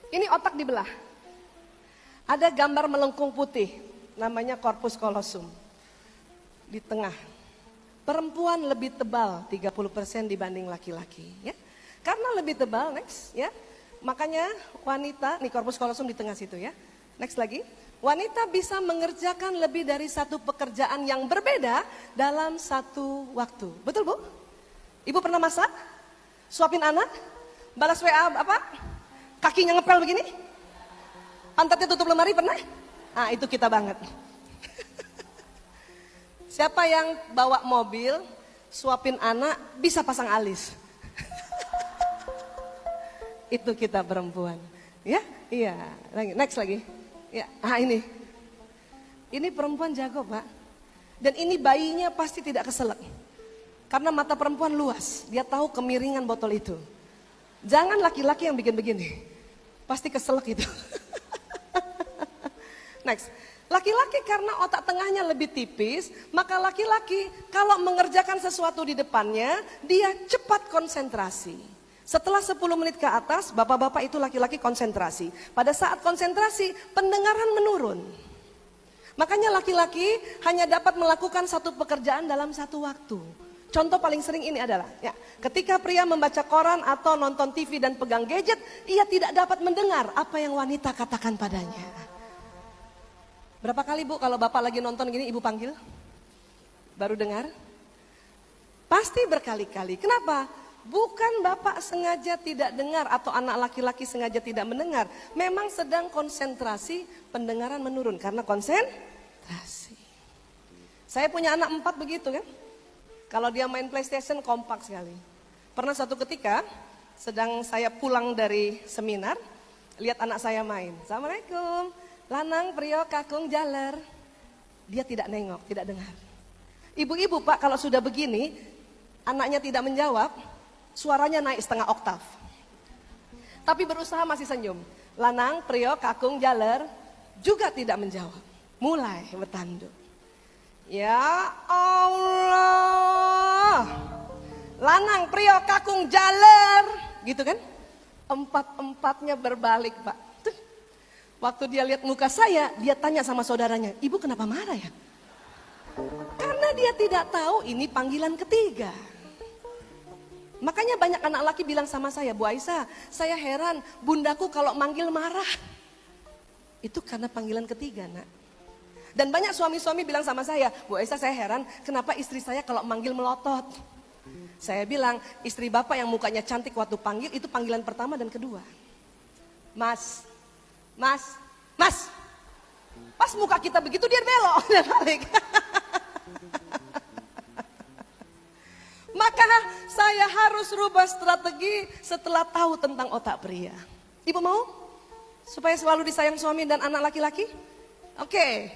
Ini otak dibelah. Ada gambar melengkung putih, namanya corpus callosum. Di tengah. Perempuan lebih tebal 30% dibanding laki-laki, ya. Karena lebih tebal, next, ya. Makanya wanita, nih corpus callosum di tengah situ ya. Next lagi. Wanita bisa mengerjakan lebih dari satu pekerjaan yang berbeda dalam satu waktu. Betul, Bu? Ibu pernah masak? Suapin anak? Balas WA apa? Kakinya ngepel begini? Pantatnya tutup lemari pernah? Ah, itu kita banget. Siapa yang bawa mobil, suapin anak, bisa pasang alis? Itu kita perempuan. Ya? Iya. Next lagi. Ya, ini. Ini perempuan jago, Pak. Dan ini bayinya pasti tidak keselak. Karena mata perempuan luas, dia tahu kemiringan botol itu. Jangan laki-laki yang bikin begini. Pasti keselak itu. Next. Laki-laki karena otak tengahnya lebih tipis, maka laki-laki kalau mengerjakan sesuatu di depannya, dia cepat konsentrasi. Setelah 10 menit ke atas, bapak-bapak itu laki-laki konsentrasi. Pada saat konsentrasi, pendengaran menurun. Makanya laki-laki hanya dapat melakukan satu pekerjaan dalam satu waktu. Contoh paling sering ini adalah, ya, ketika pria membaca koran atau nonton TV dan pegang gadget, ia tidak dapat mendengar apa yang wanita katakan padanya. Berapa kali, Bu, kalau bapak lagi nonton gini, ibu panggil? Baru dengar? Pasti berkali-kali. Kenapa? Bukan bapak sengaja tidak dengar atau anak laki-laki sengaja tidak mendengar. Memang sedang konsentrasi, pendengaran menurun karena konsentrasi. Saya punya anak 4 begitu kan. Kalau dia main PlayStation kompak sekali. Pernah suatu ketika sedang saya pulang dari seminar, lihat anak saya main. Assalamualaikum, lanang prio kakung jaler. Dia tidak nengok, tidak dengar. Ibu-ibu, Pak, kalau sudah begini, anaknya tidak menjawab, suaranya naik setengah oktav. Tapi berusaha masih senyum. Lanang, prio, kakung, jaler juga tidak menjawab. Mulai bertanduk. Ya Allah. Lanang, prio, kakung, jaler. Gitu kan? 4-4-nya berbalik, Pak. Tuh. Waktu dia lihat muka saya, dia tanya sama saudaranya, ibu kenapa marah ya? Karena dia tidak tahu ini panggilan ketiga. Makanya banyak anak laki bilang sama saya, Bu Aisyah, saya heran bundaku kalau manggil marah. Itu karena panggilan ketiga, Nak. Dan banyak suami-suami bilang sama saya, Bu Aisyah, saya heran kenapa istri saya kalau manggil melotot. Saya bilang, istri bapak yang mukanya cantik waktu panggil itu panggilan pertama dan kedua. Mas, mas, mas. Pas muka kita begitu dia belok, dia balik. Maka saya harus rubah strategi setelah tahu tentang otak pria. Ibu mau? Supaya selalu disayang suami dan anak laki-laki? Oke.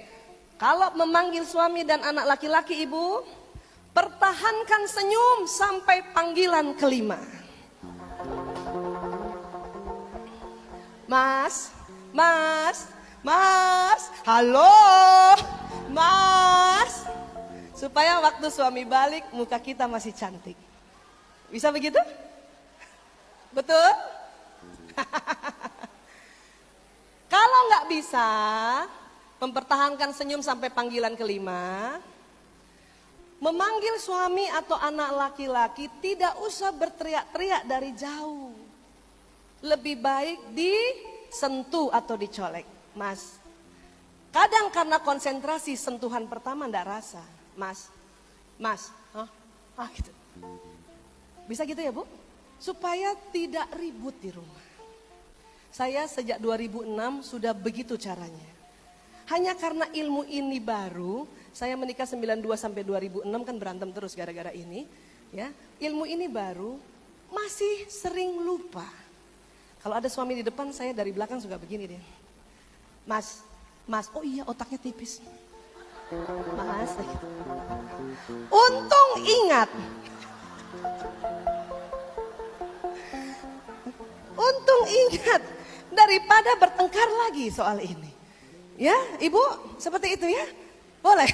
Kalau memanggil suami dan anak laki-laki, ibu, pertahankan senyum sampai panggilan kelima. Mas, mas, mas, halo, mas. Supaya waktu suami balik muka kita masih cantik. Bisa begitu? Betul? Kalau nggak bisa mempertahankan senyum sampai panggilan kelima, memanggil suami atau anak laki-laki tidak usah berteriak-teriak dari jauh. Lebih baik disentuh atau dicolek. Mas, kadang karena konsentrasi sentuhan pertama nggak rasa. Mas, mas, gitu. Bisa gitu ya, Bu? Supaya tidak ribut di rumah. Saya sejak 2006 sudah begitu caranya. Hanya karena ilmu ini baru, saya menikah 92 sampai 2006 kan berantem terus gara-gara ini, ya. Ilmu ini baru, masih sering lupa. Kalau ada suami di depan, saya dari belakang suka begini deh. Mas, mas, oh iya otaknya tipis. Mas, gitu. Untung ingat. Untung ingat daripada bertengkar lagi soal ini. Ya, Ibu, seperti itu ya? Boleh.